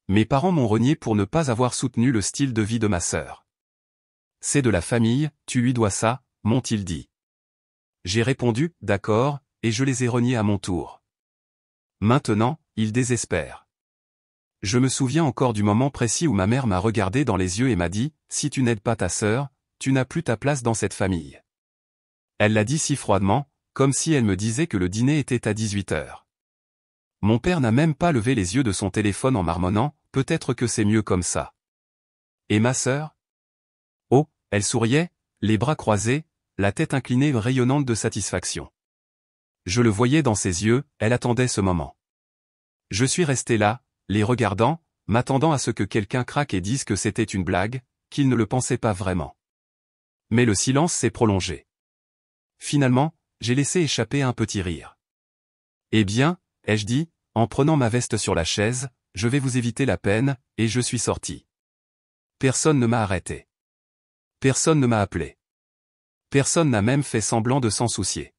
Mes parents m'ont renié pour ne pas avoir soutenu le style de vie de ma sœur. C'est de la famille, tu lui dois ça, m'ont-ils dit. J'ai répondu, d'accord, et je les ai reniés à mon tour. Maintenant, ils désespèrent. Je me souviens encore du moment précis où ma mère m'a regardé dans les yeux et m'a dit, si tu n'aides pas ta sœur, tu n'as plus ta place dans cette famille. Elle l'a dit si froidement, comme si elle me disait que le dîner était à 18h. Mon père n'a même pas levé les yeux de son téléphone en marmonnant, peut-être que c'est mieux comme ça. Et ma sœur? Oh, elle souriait, les bras croisés, la tête inclinée rayonnante de satisfaction. Je le voyais dans ses yeux, elle attendait ce moment. Je suis resté là, les regardant, m'attendant à ce que quelqu'un craque et dise que c'était une blague, qu'il ne le pensait pas vraiment. Mais le silence s'est prolongé. Finalement, j'ai laissé échapper un petit rire. Eh bien, ai-je dit, en prenant ma veste sur la chaise, je vais vous éviter la peine, et je suis sorti. Personne ne m'a arrêté. Personne ne m'a appelé. Personne n'a même fait semblant de s'en soucier.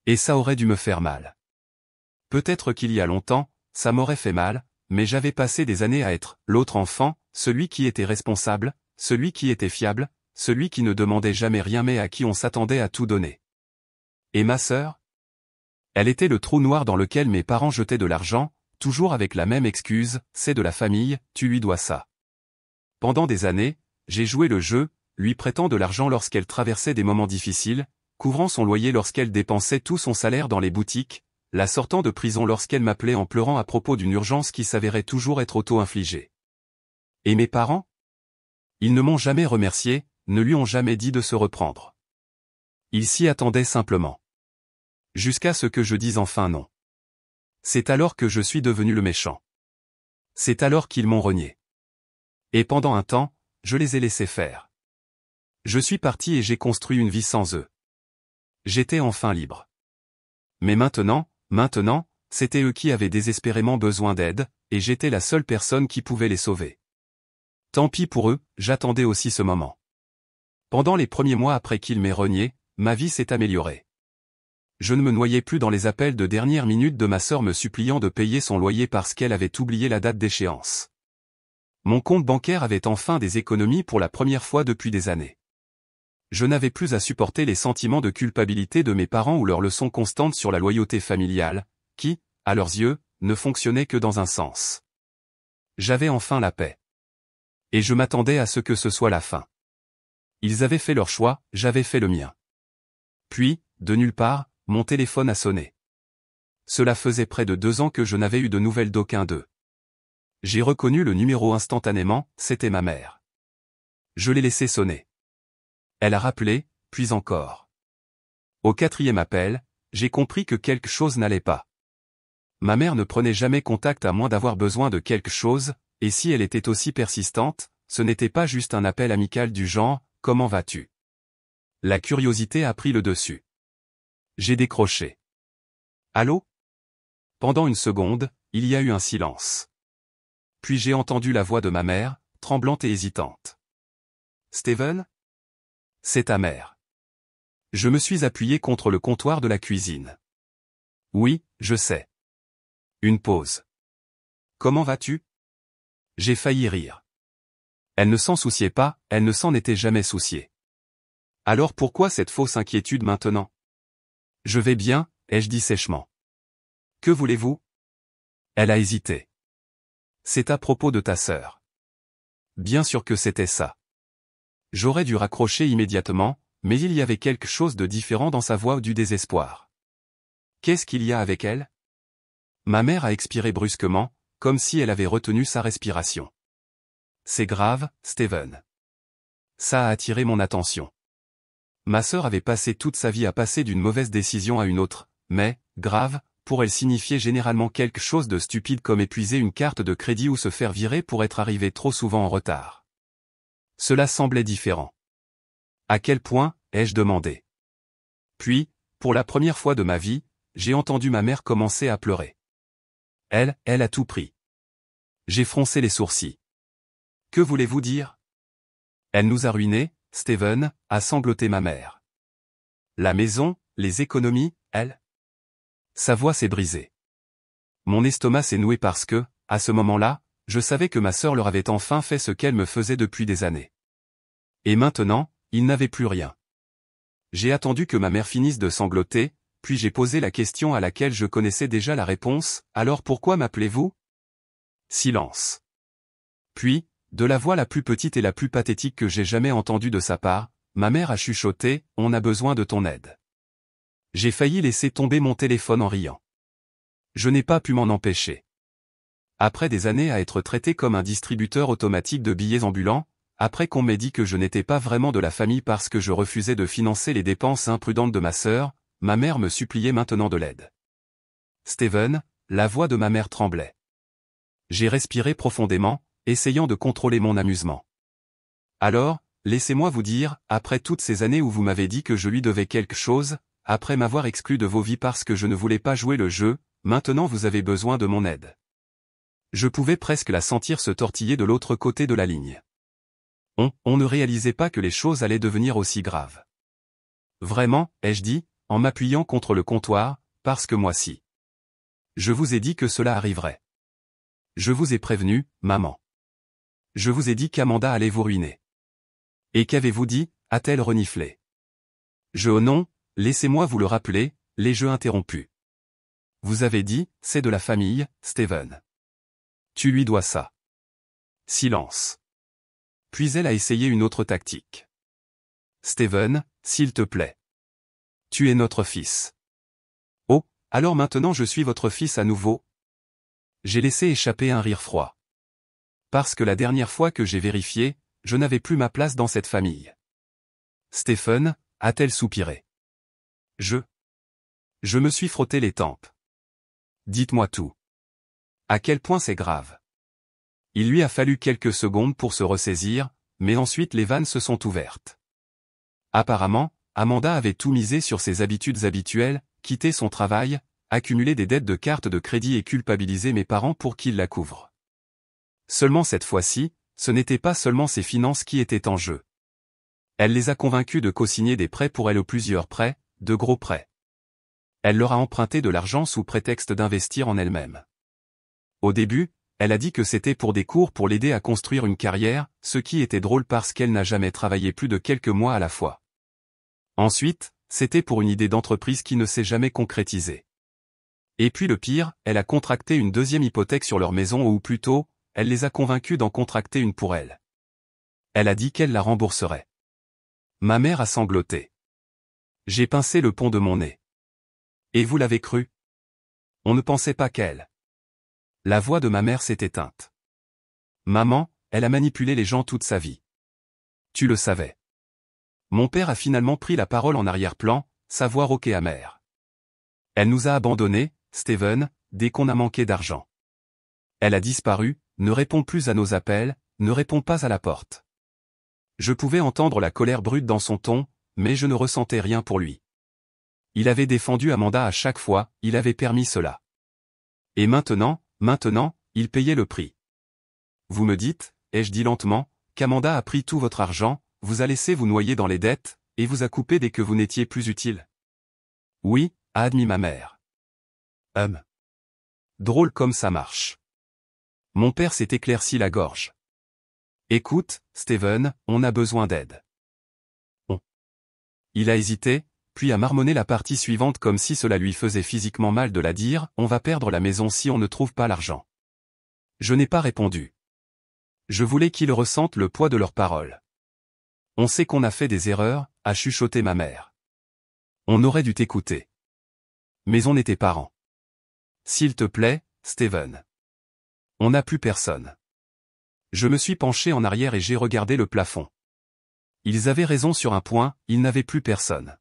Et ça aurait dû me faire mal. Peut-être qu'il y a longtemps, ça m'aurait fait mal, mais j'avais passé des années à être l'autre enfant, celui qui était responsable, celui qui était fiable, celui qui ne demandait jamais rien mais à qui on s'attendait à tout donner. Et ma sœur? Elle était le trou noir dans lequel mes parents jetaient de l'argent, toujours avec la même excuse, c'est de la famille, tu lui dois ça. Pendant des années, j'ai joué le jeu, lui prêtant de l'argent lorsqu'elle traversait des moments difficiles, couvrant son loyer lorsqu'elle dépensait tout son salaire dans les boutiques, la sortant de prison lorsqu'elle m'appelait en pleurant à propos d'une urgence qui s'avérait toujours être auto-infligée. Et mes parents? Ils ne m'ont jamais remercié, ne lui ont jamais dit de se reprendre. Ils s'y attendaient simplement. Jusqu'à ce que je dise enfin non. C'est alors que je suis devenu le méchant. C'est alors qu'ils m'ont renié. Et pendant un temps, je les ai laissés faire. Je suis parti et j'ai construit une vie sans eux. J'étais enfin libre. Mais maintenant, c'était eux qui avaient désespérément besoin d'aide, et j'étais la seule personne qui pouvait les sauver. Tant pis pour eux, j'attendais aussi ce moment. Pendant les premiers mois après qu'ils m'aient renié, ma vie s'est améliorée. Je ne me noyais plus dans les appels de dernière minute de ma sœur me suppliant de payer son loyer parce qu'elle avait oublié la date d'échéance. Mon compte bancaire avait enfin des économies pour la première fois depuis des années. Je n'avais plus à supporter les sentiments de culpabilité de mes parents ou leurs leçons constantes sur la loyauté familiale, qui, à leurs yeux, ne fonctionnaient que dans un sens. J'avais enfin la paix. Et je m'attendais à ce que ce soit la fin. Ils avaient fait leur choix, j'avais fait le mien. Puis, de nulle part, mon téléphone a sonné. Cela faisait près de 2 ans que je n'avais eu de nouvelles d'aucun d'eux. J'ai reconnu le numéro instantanément, c'était ma mère. Je l'ai laissé sonner. Elle a rappelé, puis encore. Au 4e appel, j'ai compris que quelque chose n'allait pas. Ma mère ne prenait jamais contact à moins d'avoir besoin de quelque chose, et si elle était aussi persistante, ce n'était pas juste un appel amical du genre « Comment vas-tu ?» La curiosité a pris le dessus. J'ai décroché. Allô? Pendant une seconde, il y a eu un silence. Puis j'ai entendu la voix de ma mère, tremblante et hésitante. Steven? C'est ta mère. Je me suis appuyé contre le comptoir de la cuisine. Oui, je sais. Une pause. Comment vas-tu? J'ai failli rire. Elle ne s'en souciait pas, elle ne s'en était jamais souciée. Alors pourquoi cette fausse inquiétude maintenant? Je vais bien, ai-je dit sèchement. Que voulez-vous? Elle a hésité. C'est à propos de ta sœur. Bien sûr que c'était ça. J'aurais dû raccrocher immédiatement, mais il y avait quelque chose de différent dans sa voix du désespoir. Qu'est-ce qu'il y a avec elle? Ma mère a expiré brusquement, comme si elle avait retenu sa respiration. C'est grave, Steven. Ça a attiré mon attention. Ma sœur avait passé toute sa vie à passer d'une mauvaise décision à une autre, mais, grave, pour elle signifiait généralement quelque chose de stupide comme épuiser une carte de crédit ou se faire virer pour être arrivé trop souvent en retard. Cela semblait différent. À quel point, ai-je demandé. Puis, pour la première fois de ma vie, j'ai entendu ma mère commencer à pleurer. Elle a tout pris. J'ai froncé les sourcils. Que voulez-vous dire? Elle nous a ruinés, Steven, a sangloté ma mère. La maison, les économies, elle? Sa voix s'est brisée. Mon estomac s'est noué parce que, à ce moment-là, je savais que ma sœur leur avait enfin fait ce qu'elle me faisait depuis des années. Et maintenant, ils n'avaient plus rien. J'ai attendu que ma mère finisse de sangloter, puis j'ai posé la question à laquelle je connaissais déjà la réponse, « Alors pourquoi m'appelez-vous » Silence. Puis, de la voix la plus petite et la plus pathétique que j'ai jamais entendue de sa part, ma mère a chuchoté, « On a besoin de ton aide. » J'ai failli laisser tomber mon téléphone en riant. Je n'ai pas pu m'en empêcher. Après des années à être traité comme un distributeur automatique de billets ambulants, après qu'on m'ait dit que je n'étais pas vraiment de la famille parce que je refusais de financer les dépenses imprudentes de ma sœur, ma mère me suppliait maintenant de l'aide. Steven, la voix de ma mère tremblait. J'ai respiré profondément, essayant de contrôler mon amusement. Alors, laissez-moi vous dire, après toutes ces années où vous m'avez dit que je lui devais quelque chose, après m'avoir exclu de vos vies parce que je ne voulais pas jouer le jeu, maintenant vous avez besoin de mon aide. Je pouvais presque la sentir se tortiller de l'autre côté de la ligne. On ne réalisait pas que les choses allaient devenir aussi graves. Vraiment, ai-je dit, en m'appuyant contre le comptoir, parce que moi si. Je vous ai dit que cela arriverait. Je vous ai prévenu, maman. Je vous ai dit qu'Amanda allait vous ruiner. Et qu'avez-vous dit, a-t-elle reniflé. Oh non, laissez-moi vous le rappeler, les jeux interrompus. Vous avez dit, c'est de la famille, Steven. Tu lui dois ça. Silence. Puis elle a essayé une autre tactique. Steven, s'il te plaît. Tu es notre fils. Oh, alors maintenant je suis votre fils à nouveau. J'ai laissé échapper un rire froid. Parce que la dernière fois que j'ai vérifié, je n'avais plus ma place dans cette famille. Stephen, a-t-elle soupiré. Je me suis frotté les tempes. Dites-moi tout. À quel point c'est grave. Il lui a fallu quelques secondes pour se ressaisir, mais ensuite les vannes se sont ouvertes. Apparemment, Amanda avait tout misé sur ses habitudes habituelles, quitté son travail, accumulé des dettes de cartes de crédit et culpabilisé mes parents pour qu'ils la couvrent. Seulement cette fois-ci, ce n'était pas seulement ses finances qui étaient en jeu. Elle les a convaincus de co-signer des prêts pour elle ou plusieurs prêts, de gros prêts. Elle leur a emprunté de l'argent sous prétexte d'investir en elle-même. Au début, elle a dit que c'était pour des cours pour l'aider à construire une carrière, ce qui était drôle parce qu'elle n'a jamais travaillé plus de quelques mois à la fois. Ensuite, c'était pour une idée d'entreprise qui ne s'est jamais concrétisée. Et puis le pire, elle a contracté une deuxième hypothèque sur leur maison ou plutôt, elle les a convaincus d'en contracter une pour elle. Elle a dit qu'elle la rembourserait. Ma mère a sangloté. J'ai pincé le pont de mon nez. Et vous l'avez cru? On ne pensait pas qu'elle. La voix de ma mère s'est éteinte. Maman, elle a manipulé les gens toute sa vie. Tu le savais. Mon père a finalement pris la parole en arrière-plan, sa voix rauque et amère. Elle nous a abandonnés, Steven, dès qu'on a manqué d'argent. Elle a disparu, ne répond plus à nos appels, ne répond pas à la porte. Je pouvais entendre la colère brute dans son ton, mais je ne ressentais rien pour lui. Il avait défendu Amanda à chaque fois, il avait permis cela. Et maintenant, il payait le prix. Vous me dites, ai-je dit lentement, qu'Amanda a pris tout votre argent, vous a laissé vous noyer dans les dettes, et vous a coupé dès que vous n'étiez plus utile. Oui, a admis ma mère. Drôle comme ça marche. Mon père s'est éclairci la gorge. Écoute, Steven, on a besoin d'aide. Il a hésité, puis a marmonné la partie suivante comme si cela lui faisait physiquement mal de la dire, on va perdre la maison si on ne trouve pas l'argent. Je n'ai pas répondu. Je voulais qu'ils ressentent le poids de leurs paroles. On sait qu'on a fait des erreurs, a chuchoté ma mère. On aurait dû t'écouter. Mais on était parents. S'il te plaît, Steven. On n'a plus personne. Je me suis penché en arrière et j'ai regardé le plafond. Ils avaient raison sur un point, ils n'avaient plus personne.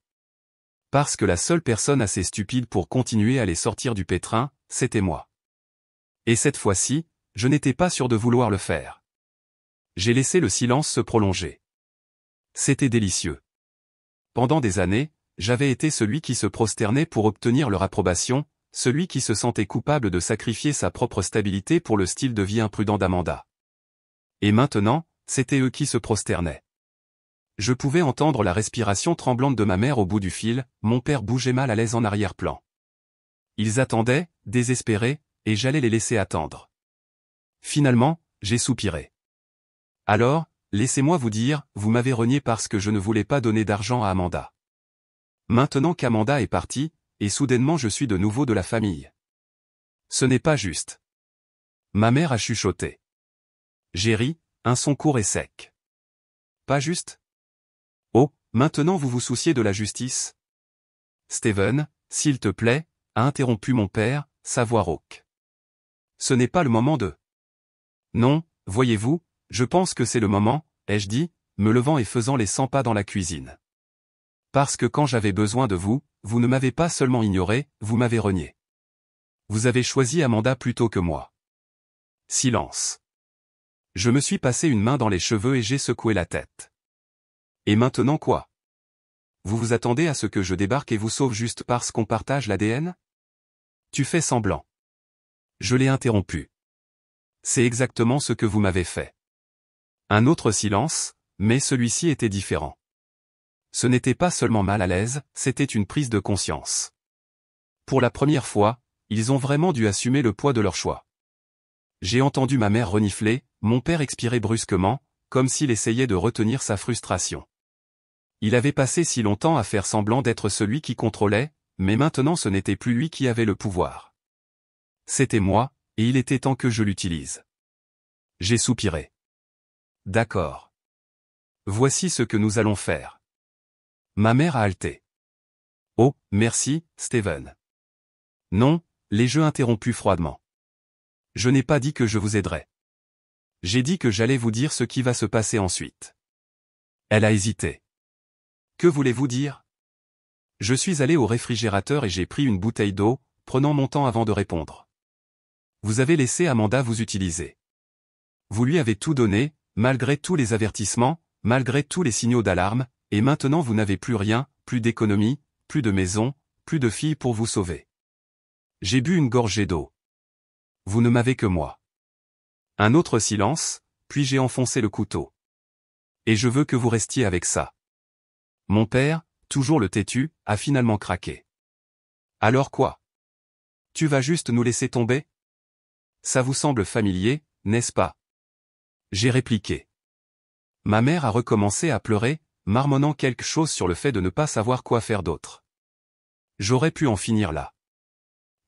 Parce que la seule personne assez stupide pour continuer à les sortir du pétrin, c'était moi. Et cette fois-ci, je n'étais pas sûr de vouloir le faire. J'ai laissé le silence se prolonger. C'était délicieux. Pendant des années, j'avais été celui qui se prosternait pour obtenir leur approbation, celui qui se sentait coupable de sacrifier sa propre stabilité pour le style de vie imprudent d'Amanda. Et maintenant, c'était eux qui se prosternaient. Je pouvais entendre la respiration tremblante de ma mère au bout du fil, mon père bougeait mal à l'aise en arrière-plan. Ils attendaient, désespérés, et j'allais les laisser attendre. Finalement, j'ai soupiré. Alors, laissez-moi vous dire, vous m'avez renié parce que je ne voulais pas donner d'argent à Amanda. Maintenant qu'Amanda est partie, et soudainement je suis de nouveau de la famille. Ce n'est pas juste. Ma mère a chuchoté. J'ai ri, un son court et sec. Pas juste? Oh, maintenant vous vous souciez de la justice? Steven, s'il te plaît, a interrompu mon père, sa voix rauque. Ce n'est pas le moment de... Non, voyez-vous, je pense que c'est le moment, ai-je dit, me levant et faisant les 100 pas dans la cuisine. Parce que quand j'avais besoin de vous, vous ne m'avez pas seulement ignoré, vous m'avez renié. Vous avez choisi Amanda plutôt que moi. Silence. Je me suis passé une main dans les cheveux et j'ai secoué la tête. Et maintenant quoi? Vous vous attendez à ce que je débarque et vous sauve juste parce qu'on partage l'ADN? Tu fais semblant. Je l'ai interrompu. C'est exactement ce que vous m'avez fait. Un autre silence, mais celui-ci était différent. Ce n'était pas seulement mal à l'aise, c'était une prise de conscience. Pour la première fois, ils ont vraiment dû assumer le poids de leur choix. J'ai entendu ma mère renifler, mon père expirer brusquement, comme s'il essayait de retenir sa frustration. Il avait passé si longtemps à faire semblant d'être celui qui contrôlait, mais maintenant ce n'était plus lui qui avait le pouvoir. C'était moi, et il était temps que je l'utilise. J'ai soupiré. D'accord. Voici ce que nous allons faire. Ma mère a halté. Oh, merci, Steven. Non, les jeux interrompus froidement. Je n'ai pas dit que je vous aiderais. J'ai dit que j'allais vous dire ce qui va se passer ensuite. Elle a hésité. Que voulez-vous dire? Je suis allé au réfrigérateur et j'ai pris une bouteille d'eau, prenant mon temps avant de répondre. Vous avez laissé Amanda vous utiliser. Vous lui avez tout donné, malgré tous les avertissements, malgré tous les signaux d'alarme, et maintenant vous n'avez plus rien, plus d'économie, plus de maison, plus de filles pour vous sauver. J'ai bu une gorgée d'eau. Vous ne m'avez que moi. Un autre silence, puis j'ai enfoncé le couteau. Et je veux que vous restiez avec ça. Mon père, toujours le têtu, a finalement craqué. Alors quoi? Tu vas juste nous laisser tomber? Ça vous semble familier, n'est-ce pas? J'ai répliqué. Ma mère a recommencé à pleurer, marmonnant quelque chose sur le fait de ne pas savoir quoi faire d'autre. J'aurais pu en finir là.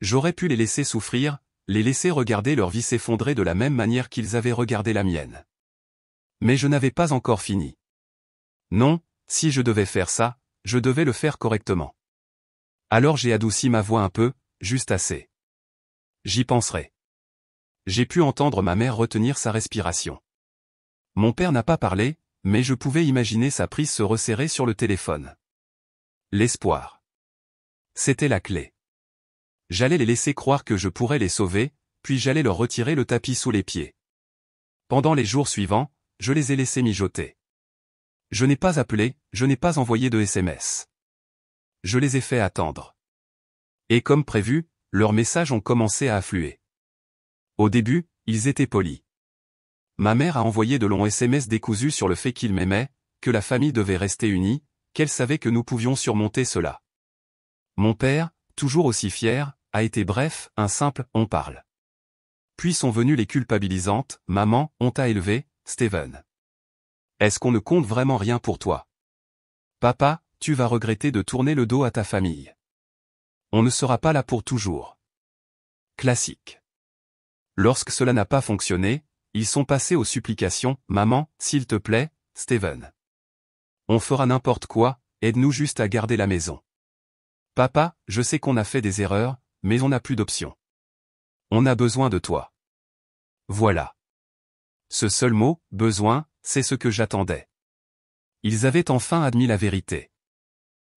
J'aurais pu les laisser souffrir, les laisser regarder leur vie s'effondrer de la même manière qu'ils avaient regardé la mienne. Mais je n'avais pas encore fini. Non, si je devais faire ça, je devais le faire correctement. Alors j'ai adouci ma voix un peu, juste assez. J'y penserai. J'ai pu entendre ma mère retenir sa respiration. Mon père n'a pas parlé, mais je pouvais imaginer sa prise se resserrer sur le téléphone. L'espoir. C'était la clé. J'allais les laisser croire que je pourrais les sauver, puis j'allais leur retirer le tapis sous les pieds. Pendant les jours suivants, je les ai laissés mijoter. Je n'ai pas appelé, je n'ai pas envoyé de SMS. Je les ai fait attendre. Et comme prévu, leurs messages ont commencé à affluer. Au début, ils étaient polis. Ma mère a envoyé de longs SMS décousus sur le fait qu'ils m'aimaient, que la famille devait rester unie, qu'elle savait que nous pouvions surmonter cela. Mon père, toujours aussi fier, a été bref, un simple « on parle ». Puis sont venues les culpabilisantes « maman, on t'a élevé, Steven. Est-ce qu'on ne compte vraiment rien pour toi? Papa, tu vas regretter de tourner le dos à ta famille. On ne sera pas là pour toujours. » Classique. Lorsque cela n'a pas fonctionné, ils sont passés aux supplications « maman, s'il te plaît, Steven. On fera n'importe quoi, aide-nous juste à garder la maison. Papa, je sais qu'on a fait des erreurs, mais on n'a plus d'option. On a besoin de toi. » Voilà. Ce seul mot, « besoin », c'est ce que j'attendais. Ils avaient enfin admis la vérité.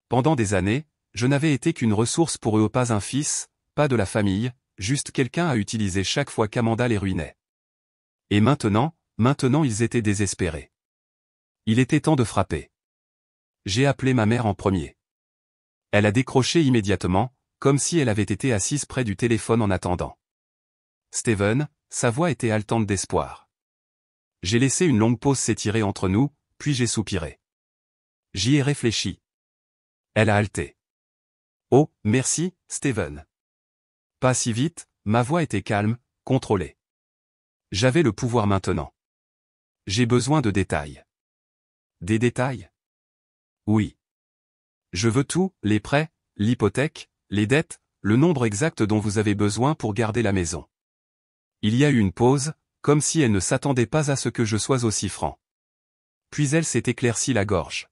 Pendant des années, je n'avais été qu'une ressource pour eux, pas un fils, pas de la famille, juste quelqu'un à utiliser chaque fois qu'Amanda les ruinait. Et maintenant ils étaient désespérés. Il était temps de frapper. J'ai appelé ma mère en premier. Elle a décroché immédiatement, comme si elle avait été assise près du téléphone en attendant. Steven, sa voix était haletante d'espoir. J'ai laissé une longue pause s'étirer entre nous, puis j'ai soupiré. J'y ai réfléchi. Elle a halté. Oh, merci, Steven. Pas si vite, ma voix était calme, contrôlée. J'avais le pouvoir maintenant. J'ai besoin de détails. Des détails? Oui. Je veux tout, les prêts, l'hypothèque, les dettes, le nombre exact dont vous avez besoin pour garder la maison. Il y a eu une pause, comme si elle ne s'attendait pas à ce que je sois aussi franc. Puis elle s'est éclaircie la gorge.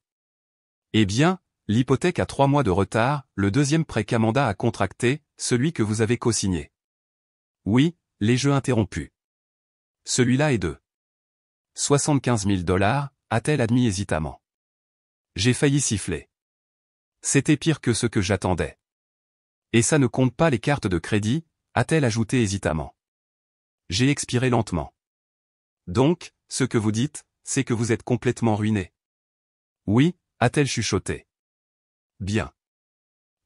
Eh bien, l'hypothèque a 3 mois de retard, le deuxième prêt qu'Amanda a contracté, celui que vous avez co-signé. Oui, les jeux interrompus. Celui-là est de 75 000 $, a-t-elle admis hésitamment. J'ai failli siffler. C'était pire que ce que j'attendais. Et ça ne compte pas les cartes de crédit, a-t-elle ajouté hésitamment. J'ai expiré lentement. Donc, ce que vous dites, c'est que vous êtes complètement ruiné. Oui, a-t-elle chuchoté. Bien.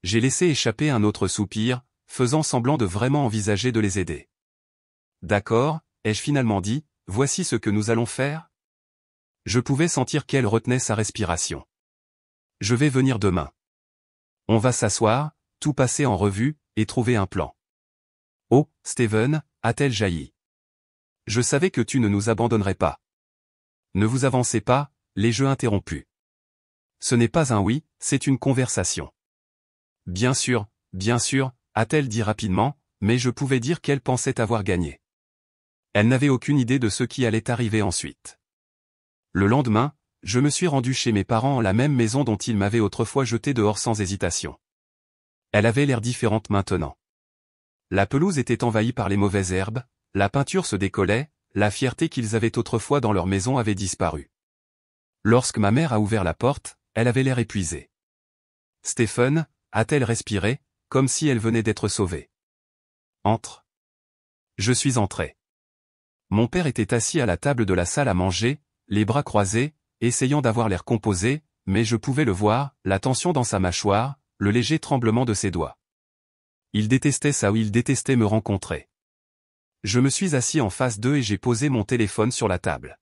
J'ai laissé échapper un autre soupir, faisant semblant de vraiment envisager de les aider. D'accord, ai-je finalement dit, voici ce que nous allons faire? Je pouvais sentir qu'elle retenait sa respiration. Je vais venir demain. On va s'asseoir, tout passer en revue, et trouver un plan. Oh, Steven, a-t-elle jailli. Je savais que tu ne nous abandonnerais pas. Ne vous avancez pas, les jeux interrompus. Ce n'est pas un oui, c'est une conversation. Bien sûr, a-t-elle dit rapidement, mais je pouvais dire qu'elle pensait avoir gagné. Elle n'avait aucune idée de ce qui allait arriver ensuite. Le lendemain, je me suis rendu chez mes parents en la même maison dont ils m'avaient autrefois jeté dehors sans hésitation. Elle avait l'air différente maintenant. La pelouse était envahie par les mauvaises herbes, la peinture se décollait, la fierté qu'ils avaient autrefois dans leur maison avait disparu. Lorsque ma mère a ouvert la porte, elle avait l'air épuisée. Stephen, a-t-elle respiré, comme si elle venait d'être sauvée. Entre. Je suis entré. Mon père était assis à la table de la salle à manger, les bras croisés, essayant d'avoir l'air composé, mais je pouvais le voir, la tension dans sa mâchoire, le léger tremblement de ses doigts. Il détestait ça ou il détestait me rencontrer. Je me suis assis en face d'eux et j'ai posé mon téléphone sur la table.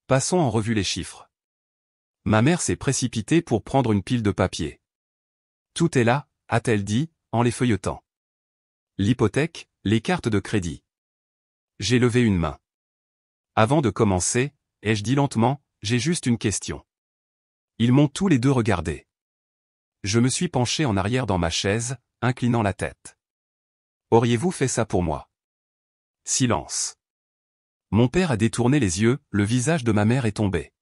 Passons en revue les chiffres. Ma mère s'est précipitée pour prendre une pile de papier. Tout est là, a-t-elle dit, en les feuilletant. L'hypothèque, les cartes de crédit. J'ai levé une main. Avant de commencer, ai-je dit lentement, j'ai juste une question. Ils m'ont tous les deux regardé. Je me suis penché en arrière dans ma chaise, inclinant la tête. Auriez-vous fait ça pour moi? Silence. Mon père a détourné les yeux, le visage de ma mère est tombé.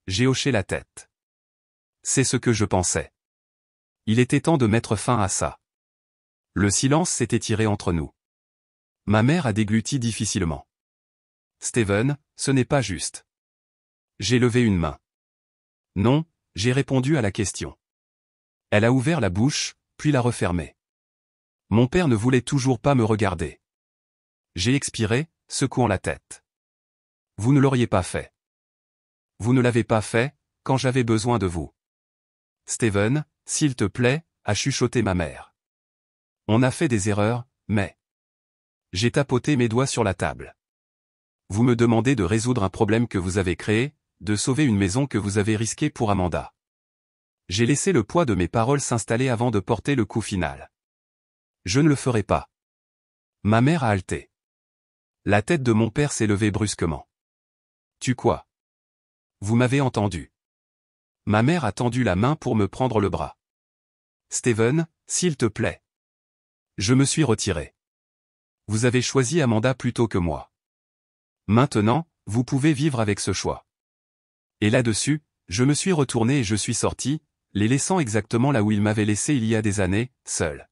J'ai hoché la tête. C'est ce que je pensais. Il était temps de mettre fin à ça. Le silence s'est étiré entre nous. Ma mère a dégluti difficilement. Steven, ce n'est pas juste. J'ai levé une main. Non, j'ai répondu à la question. Elle a ouvert la bouche, puis l'a refermée. Mon père ne voulait toujours pas me regarder. J'ai expiré, secouant la tête. Vous ne l'auriez pas fait. Vous ne l'avez pas fait, quand j'avais besoin de vous. Steven, s'il te plaît, a chuchoté ma mère. On a fait des erreurs, mais... J'ai tapoté mes doigts sur la table. Vous me demandez de résoudre un problème que vous avez créé, de sauver une maison que vous avez risquée pour Amanda. J'ai laissé le poids de mes paroles s'installer avant de porter le coup final. Je ne le ferai pas. Ma mère a haleté. La tête de mon père s'est levée brusquement. Tu quoi? Vous m'avez entendu. Ma mère a tendu la main pour me prendre le bras. Steven, s'il te plaît. Je me suis retiré. Vous avez choisi Amanda plutôt que moi. Maintenant, vous pouvez vivre avec ce choix. Et là-dessus, je me suis retourné et je suis sorti, les laissant exactement là où ils m'avaient laissé il y a des années, seul.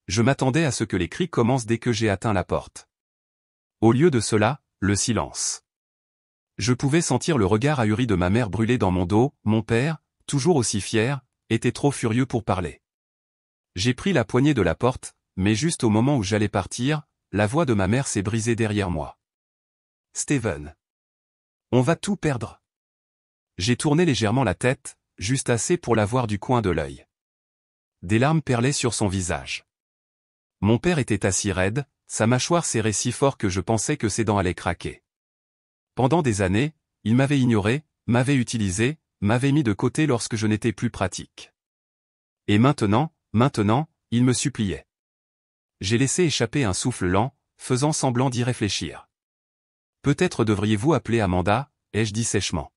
Je m'attendais à ce que les cris commencent dès que j'ai atteint la porte. Au lieu de cela, le silence. Je pouvais sentir le regard ahuri de ma mère brûler dans mon dos, mon père, toujours aussi fier, était trop furieux pour parler. J'ai pris la poignée de la porte, mais juste au moment où j'allais partir, la voix de ma mère s'est brisée derrière moi. Steven. On va tout perdre. J'ai tourné légèrement la tête, juste assez pour la voir du coin de l'œil. Des larmes perlaient sur son visage. Mon père était assis raide, sa mâchoire serrée si fort que je pensais que ses dents allaient craquer. Pendant des années, il m'avait ignoré, m'avait utilisé, m'avait mis de côté lorsque je n'étais plus pratique. Et maintenant, il me suppliait. J'ai laissé échapper un souffle lent, faisant semblant d'y réfléchir. Peut-être devriez-vous appeler Amanda, ai-je dit sèchement.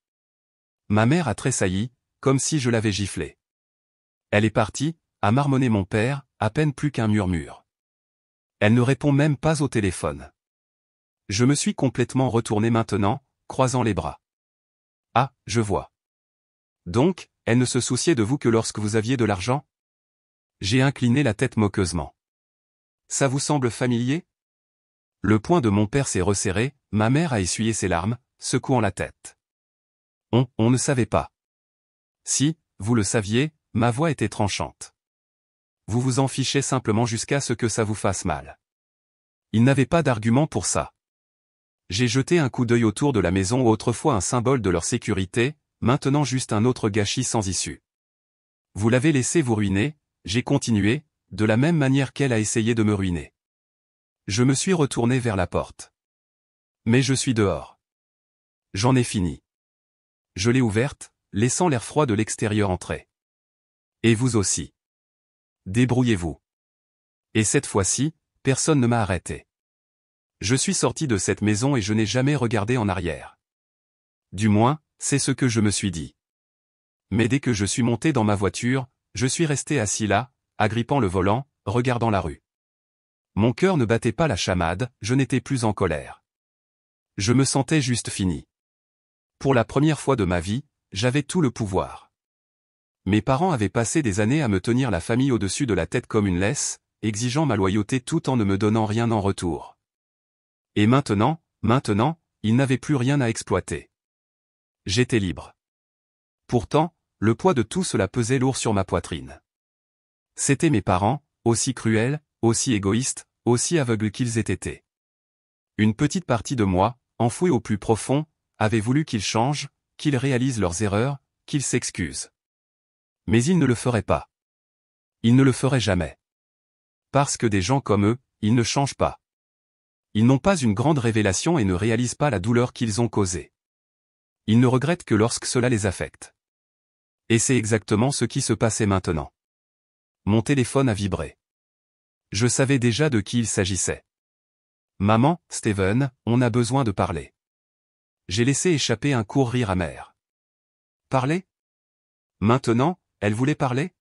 Ma mère a tressailli, comme si je l'avais giflée. Elle est partie, a marmonné mon père, à peine plus qu'un murmure. Elle ne répond même pas au téléphone. Je me suis complètement retourné maintenant, croisant les bras. Ah, je vois. Donc, elle ne se souciait de vous que lorsque vous aviez de l'argent? J'ai incliné la tête moqueusement. Ça vous semble familier? Le poing de mon père s'est resserré, ma mère a essuyé ses larmes, secouant la tête. On ne savait pas. Si, vous le saviez, ma voix était tranchante. Vous vous en fichez simplement jusqu'à ce que ça vous fasse mal. Ils n'avaient pas d'argument pour ça. J'ai jeté un coup d'œil autour de la maison, autrefois un symbole de leur sécurité, maintenant juste un autre gâchis sans issue. Vous l'avez laissé vous ruiner, j'ai continué, de la même manière qu'elle a essayé de me ruiner. Je me suis retourné vers la porte. Mais je suis dehors. J'en ai fini. Je l'ai ouverte, laissant l'air froid de l'extérieur entrer. Et vous aussi. Débrouillez-vous. Et cette fois-ci, personne ne m'a arrêté. Je suis sorti de cette maison et je n'ai jamais regardé en arrière. Du moins, c'est ce que je me suis dit. Mais dès que je suis monté dans ma voiture, je suis resté assis là, agrippant le volant, regardant la rue. Mon cœur ne battait pas la chamade, je n'étais plus en colère. Je me sentais juste fini. Pour la première fois de ma vie, j'avais tout le pouvoir. Mes parents avaient passé des années à me tenir la famille au-dessus de la tête comme une laisse, exigeant ma loyauté tout en ne me donnant rien en retour. Et maintenant, ils n'avaient plus rien à exploiter. J'étais libre. Pourtant, le poids de tout cela pesait lourd sur ma poitrine. C'étaient mes parents, aussi cruels, aussi égoïstes, aussi aveugles qu'ils aient été. Une petite partie de moi, enfouie au plus profond, avait voulu qu'ils changent, qu'ils réalisent leurs erreurs, qu'ils s'excusent. Mais ils ne le feraient pas. Ils ne le feraient jamais. Parce que des gens comme eux, ils ne changent pas. Ils n'ont pas une grande révélation et ne réalisent pas la douleur qu'ils ont causée. Ils ne regrettent que lorsque cela les affecte. Et c'est exactement ce qui se passait maintenant. Mon téléphone a vibré. Je savais déjà de qui il s'agissait. Maman, Steven, on a besoin de parler. J'ai laissé échapper un court rire amer. Parler? Maintenant, elle voulait parler?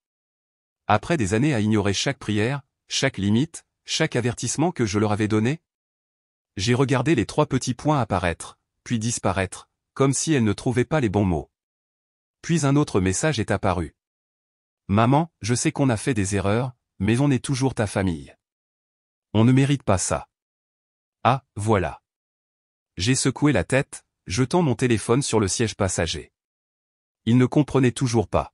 Après des années à ignorer chaque prière, chaque limite, chaque avertissement que je leur avais donné? J'ai regardé les 3 petits points apparaître, puis disparaître, comme si elle ne trouvait pas les bons mots. Puis un autre message est apparu. Maman, je sais qu'on a fait des erreurs, mais on est toujours ta famille. On ne mérite pas ça. Ah, voilà. J'ai secoué la tête, jetant mon téléphone sur le siège passager. Ils ne comprenaient toujours pas.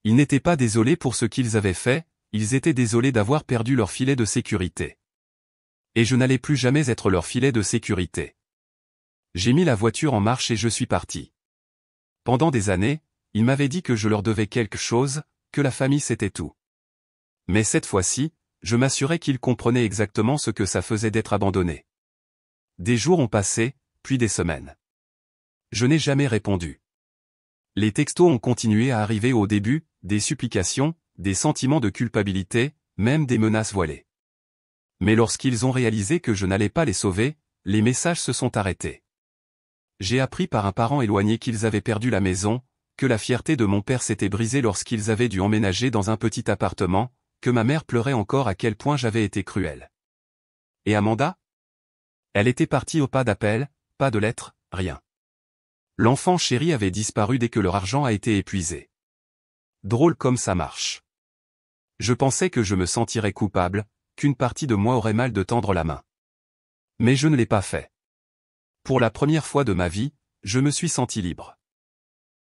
Ils n'étaient pas désolés pour ce qu'ils avaient fait, ils étaient désolés d'avoir perdu leur filet de sécurité. Et je n'allais plus jamais être leur filet de sécurité. J'ai mis la voiture en marche et je suis parti. Pendant des années, ils m'avaient dit que je leur devais quelque chose, que la famille c'était tout. Mais cette fois-ci, je m'assurais qu'ils comprenaient exactement ce que ça faisait d'être abandonné. Des jours ont passé, puis des semaines. Je n'ai jamais répondu. Les textos ont continué à arriver au début, des supplications, des sentiments de culpabilité, même des menaces voilées. Mais lorsqu'ils ont réalisé que je n'allais pas les sauver, les messages se sont arrêtés. J'ai appris par un parent éloigné qu'ils avaient perdu la maison, que la fierté de mon père s'était brisée lorsqu'ils avaient dû emménager dans un petit appartement, que ma mère pleurait encore à quel point j'avais été cruel. Et Amanda? Elle était partie au pas d'appel, pas de lettre, rien. L'enfant chéri avait disparu dès que leur argent a été épuisé. Drôle comme ça marche. Je pensais que je me sentirais coupable, qu'une partie de moi aurait mal de tendre la main. Mais je ne l'ai pas fait. Pour la première fois de ma vie, je me suis senti libre.